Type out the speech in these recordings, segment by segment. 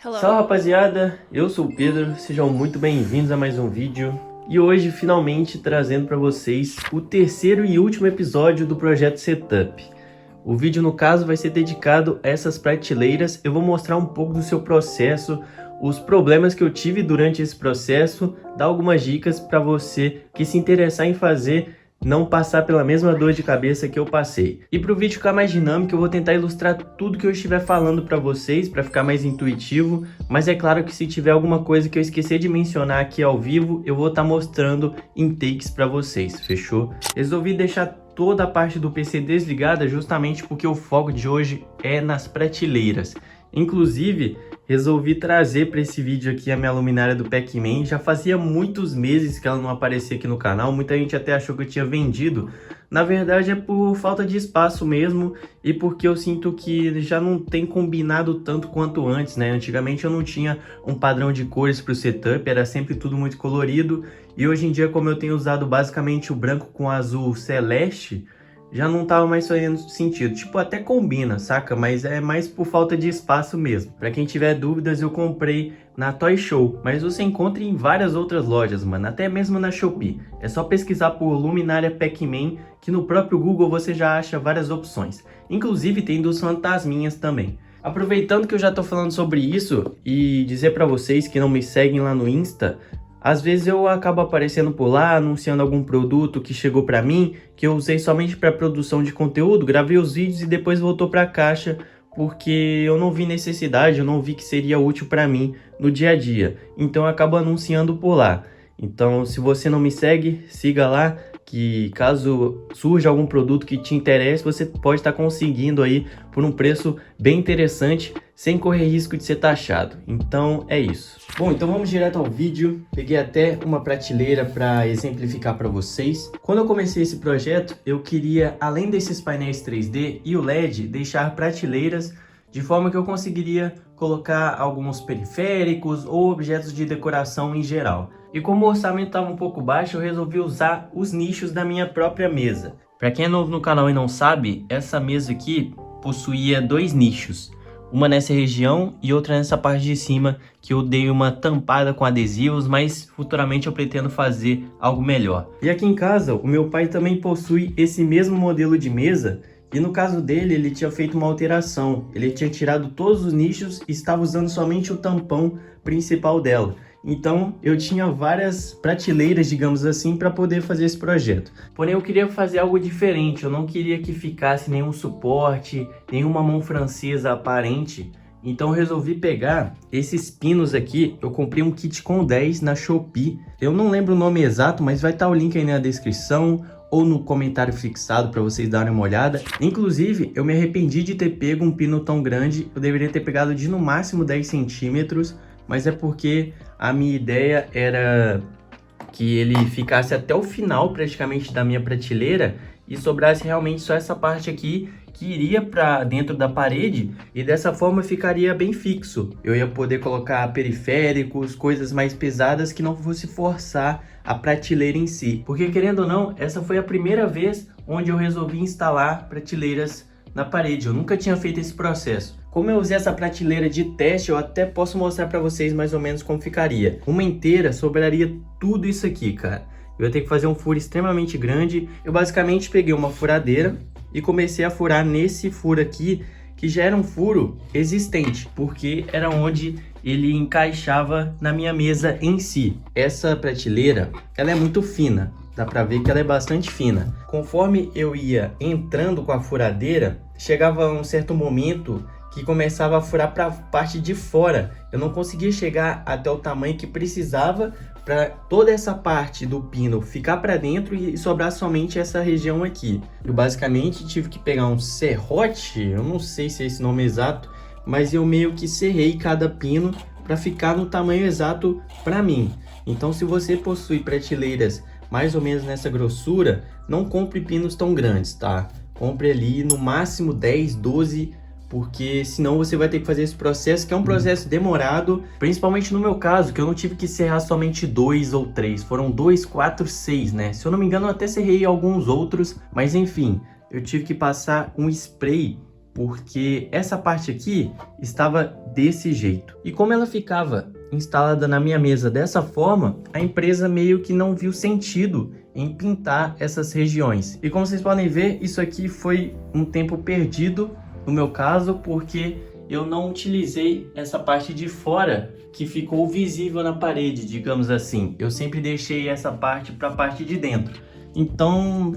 Salve rapaziada, eu sou o Pedro, sejam muito bem-vindos a mais um vídeo e hoje finalmente trazendo para vocês o terceiro e último episódio do projeto Setup. O vídeo no caso vai ser dedicado a essas prateleiras, eu vou mostrar um pouco do seu processo, os problemas que eu tive durante esse processo, dar algumas dicas para você que se interessar em fazer não passar pela mesma dor de cabeça que eu passei. E para o vídeo ficar mais dinâmico, eu vou tentar ilustrar tudo que eu estiver falando para vocês, para ficar mais intuitivo, mas é claro que se tiver alguma coisa que eu esquecer de mencionar aqui ao vivo, eu vou estar mostrando em takes para vocês, fechou? Resolvi deixar toda a parte do PC desligada justamente porque o foco de hoje é nas prateleiras. Inclusive, resolvi trazer para esse vídeo aqui a minha luminária do Pac-Man. Já fazia muitos meses que ela não aparecia aqui no canal. Muita gente até achou que eu tinha vendido. Na verdade é por falta de espaço mesmo e porque eu sinto que já não tem combinado tanto quanto antes, né? Antigamente eu não tinha um padrão de cores para o setup, era sempre tudo muito colorido. E hoje em dia, como eu tenho usado basicamente o branco com azul celeste, já não tava mais fazendo sentido. Tipo, até combina, saca? Mas é mais por falta de espaço mesmo. Pra quem tiver dúvidas, eu comprei na Toy Show, mas você encontra em várias outras lojas, mano, até mesmo na Shopee. É só pesquisar por luminária Pac-Man, que no próprio Google você já acha várias opções. Inclusive tem dos fantasminhas também. Aproveitando que eu já tô falando sobre isso e dizer pra vocês que não me seguem lá no Insta, às vezes eu acabo aparecendo por lá, anunciando algum produto que chegou para mim, que eu usei somente para produção de conteúdo, gravei os vídeos e depois voltou para a caixa, porque eu não vi necessidade, eu não vi que seria útil para mim no dia a dia. Então eu acabo anunciando por lá. Então se você não me segue, siga lá, que caso surja algum produto que te interesse, você pode estar conseguindo aí por um preço bem interessante, sem correr risco de ser taxado. Então é isso. Bom, então vamos direto ao vídeo. Peguei até uma prateleira para exemplificar para vocês. Quando eu comecei esse projeto, eu queria, além desses painéis 3D e o LED, deixar prateleiras de forma que eu conseguiria colocar alguns periféricos ou objetos de decoração em geral. E como o orçamento estava um pouco baixo, eu resolvi usar os nichos da minha própria mesa. Para quem é novo no canal e não sabe, essa mesa aqui possuía dois nichos. Uma nessa região e outra nessa parte de cima, que eu dei uma tampada com adesivos, mas futuramente eu pretendo fazer algo melhor. E aqui em casa, o meu pai também possui esse mesmo modelo de mesa, e no caso dele, ele tinha feito uma alteração. Ele tinha tirado todos os nichos e estava usando somente o tampão principal dela. Então eu tinha várias prateleiras, digamos assim, para poder fazer esse projeto. Porém eu queria fazer algo diferente, eu não queria que ficasse nenhum suporte, nenhuma mão francesa aparente. Então eu resolvi pegar esses pinos aqui, eu comprei um kit com 10 na Shopee. Eu não lembro o nome exato, mas vai estar o link aí na descrição ou no comentário fixado para vocês darem uma olhada. Inclusive, eu me arrependi de ter pego um pino tão grande, eu deveria ter pegado de no máximo 10 centímetros, mas é porque a minha ideia era que ele ficasse até o final praticamente da minha prateleira e sobrasse realmente só essa parte aqui que iria para dentro da parede e dessa forma ficaria bem fixo. Eu ia poder colocar periféricos, coisas mais pesadas que não fosse forçar a prateleira em si. Porque querendo ou não, essa foi a primeira vez onde eu resolvi instalar prateleiras na parede. Eu nunca tinha feito esse processo. Como eu usei essa prateleira de teste, eu até posso mostrar para vocês mais ou menos como ficaria. Uma inteira sobraria tudo isso aqui, cara. Eu ia ter que fazer um furo extremamente grande. Eu basicamente peguei uma furadeira e comecei a furar nesse furo aqui, que já era um furo existente, porque era onde ele encaixava na minha mesa em si. Essa prateleira, ela é muito fina, dá pra ver que ela é bastante fina. Conforme eu ia entrando com a furadeira, chegava um certo momento que começava a furar para a parte de fora. Eu não conseguia chegar até o tamanho que precisava para toda essa parte do pino ficar para dentro e sobrar somente essa região aqui. Eu basicamente tive que pegar um serrote, eu não sei se é esse nome exato, mas eu meio que serrei cada pino para ficar no tamanho exato para mim. Então se você possui prateleiras mais ou menos nessa grossura, não compre pinos tão grandes, tá? Compre ali no máximo 10, 12, porque senão você vai ter que fazer esse processo, que é um processo demorado, principalmente no meu caso, que eu não tive que serrar somente 2 ou 3, foram 2, 4, 6, né? Se eu não me engano, eu até serrei alguns outros, mas enfim, eu tive que passar um spray porque essa parte aqui estava desse jeito. E como ela ficava instalada na minha mesa dessa forma, a empresa meio que não viu sentido em pintar essas regiões. E como vocês podem ver, isso aqui foi um tempo perdido no meu caso, porque eu não utilizei essa parte de fora que ficou visível na parede, digamos assim. Eu sempre deixei essa parte para a parte de dentro. Então,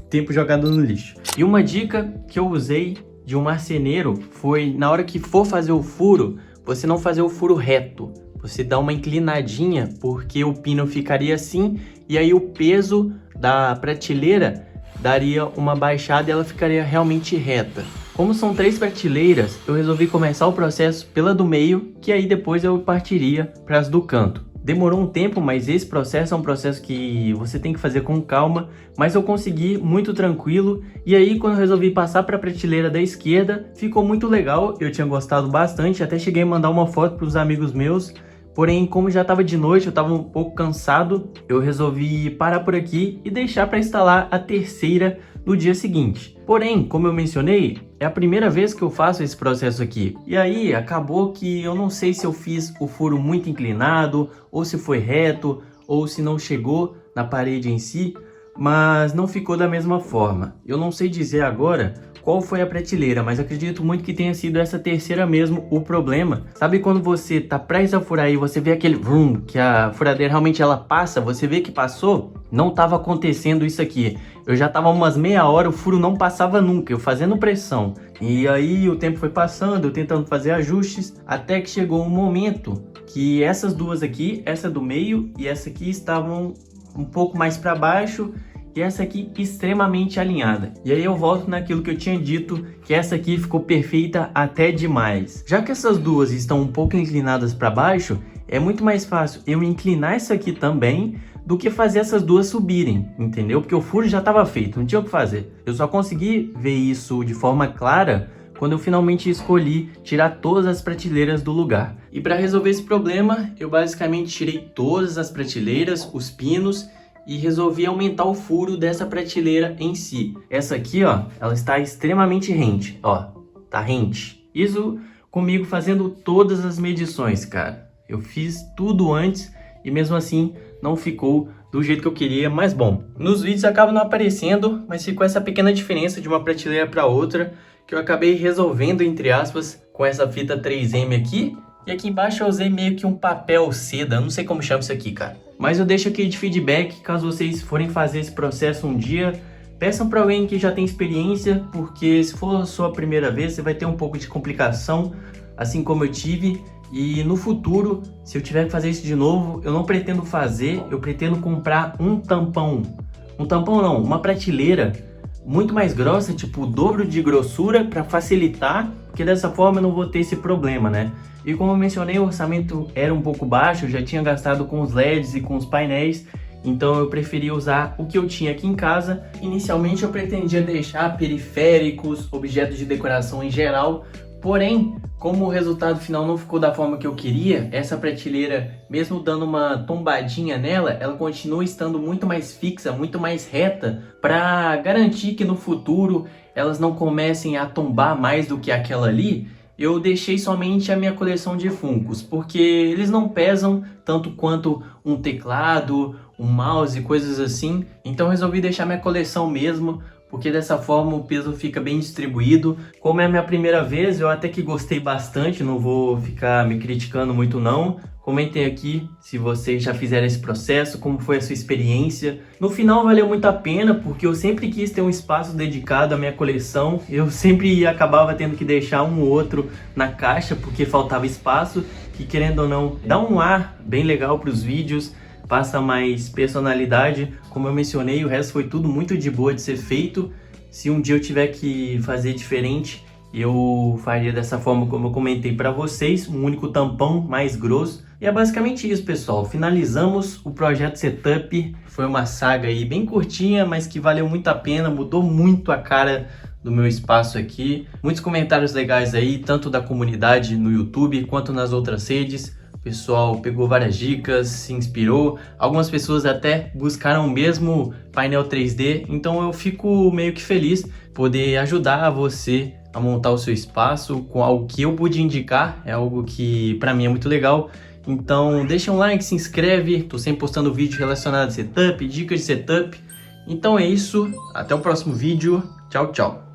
tempo jogado no lixo. E uma dica que eu usei de um marceneiro foi, na hora que for fazer o furo, você não fazer o furo reto. Você dá uma inclinadinha, porque o pino ficaria assim, e aí o peso da prateleira daria uma baixada e ela ficaria realmente reta. Como são 3 prateleiras, eu resolvi começar o processo pela do meio, que aí depois eu partiria para as do canto. Demorou um tempo, mas esse processo é um processo que você tem que fazer com calma, mas eu consegui muito tranquilo. E aí quando eu resolvi passar para a prateleira da esquerda, ficou muito legal, eu tinha gostado bastante, até cheguei a mandar uma foto para os amigos meus. Porém, como já estava de noite, eu estava um pouco cansado, eu resolvi parar por aqui e deixar para instalar a terceira no dia seguinte. Porém, como eu mencionei, é a primeira vez que eu faço esse processo aqui. E aí, acabou que eu não sei se eu fiz o furo muito inclinado, ou se foi reto, ou se não chegou na parede em si, mas não ficou da mesma forma. Eu não sei dizer agora qual foi a prateleira, mas acredito muito que tenha sido essa terceira mesmo o problema. Sabe quando você tá prestes a furar e você vê aquele vrum, que a furadeira realmente ela passa, você vê que passou? Não tava acontecendo isso aqui. Eu já tava umas meia hora, o furo não passava nunca, eu fazendo pressão. E aí o tempo foi passando, eu tentando fazer ajustes, até que chegou um momento que essas duas aqui, essa do meio e essa aqui estavam um pouco mais para baixo, e essa aqui extremamente alinhada. E aí eu volto naquilo que eu tinha dito, que essa aqui ficou perfeita até demais. Já que essas duas estão um pouco inclinadas para baixo, é muito mais fácil eu inclinar isso aqui também do que fazer essas duas subirem, entendeu? Porque o furo já estava feito, não tinha o que fazer. Eu só consegui ver isso de forma clara quando eu finalmente escolhi tirar todas as prateleiras do lugar. E para resolver esse problema, eu basicamente tirei todas as prateleiras, os pinos, e resolvi aumentar o furo dessa prateleira em si. Essa aqui, ó, ela está extremamente rente, ó, tá rente. Isso comigo fazendo todas as medições, cara. Eu fiz tudo antes e mesmo assim não ficou do jeito que eu queria, mas bom. Nos vídeos acaba não aparecendo, mas ficou essa pequena diferença de uma prateleira para outra, que eu acabei resolvendo, entre aspas, com essa fita 3M aqui. E aqui embaixo eu usei meio que um papel seda, não sei como chama isso aqui, cara. Mas eu deixo aqui de feedback, caso vocês forem fazer esse processo um dia, peçam para alguém que já tem experiência, porque se for a sua primeira vez, você vai ter um pouco de complicação, assim como eu tive. E no futuro, se eu tiver que fazer isso de novo, eu não pretendo fazer, eu pretendo comprar um tampão. Um tampão não, uma prateleira muito mais grossa, tipo o dobro de grossura, para facilitar, porque dessa forma eu não vou ter esse problema, né? E como eu mencionei, o orçamento era um pouco baixo, eu já tinha gastado com os LEDs e com os painéis, então eu preferi usar o que eu tinha aqui em casa. Inicialmente eu pretendia deixar periféricos, objetos de decoração em geral, porém, como o resultado final não ficou da forma que eu queria, essa prateleira, mesmo dando uma tombadinha nela, ela continua estando muito mais fixa, muito mais reta, para garantir que no futuro elas não comecem a tombar mais do que aquela ali. Eu deixei somente a minha coleção de Funkos, porque eles não pesam tanto quanto um teclado, um mouse, coisas assim. Então eu resolvi deixar minha coleção mesmo, porque dessa forma o peso fica bem distribuído. Como é a minha primeira vez, eu até que gostei bastante, não vou ficar me criticando muito não. Comentem aqui se vocês já fizeram esse processo, como foi a sua experiência. No final valeu muito a pena, porque eu sempre quis ter um espaço dedicado à minha coleção. Eu sempre acabava tendo que deixar um ou outro na caixa, porque faltava espaço. E querendo ou não, dá um ar bem legal para os vídeos, passa mais personalidade. Como eu mencionei, o resto foi tudo muito de boa de ser feito. Se um dia eu tiver que fazer diferente, eu faria dessa forma como eu comentei para vocês, um único tampão mais grosso. E é basicamente isso, pessoal. Finalizamos o projeto Setup. Foi uma saga aí bem curtinha, mas que valeu muito a pena, mudou muito a cara do meu espaço aqui. Muitos comentários legais aí, tanto da comunidade no YouTube quanto nas outras redes. O pessoal pegou várias dicas, se inspirou. Algumas pessoas até buscaram o mesmo painel 3D. Então eu fico meio que feliz poder ajudar você a montar o seu espaço com algo que eu pude indicar, é algo que para mim é muito legal. Então deixa um like, se inscreve, tô sempre postando vídeo relacionado a setup, dicas de setup. Então é isso, até o próximo vídeo, tchau, tchau!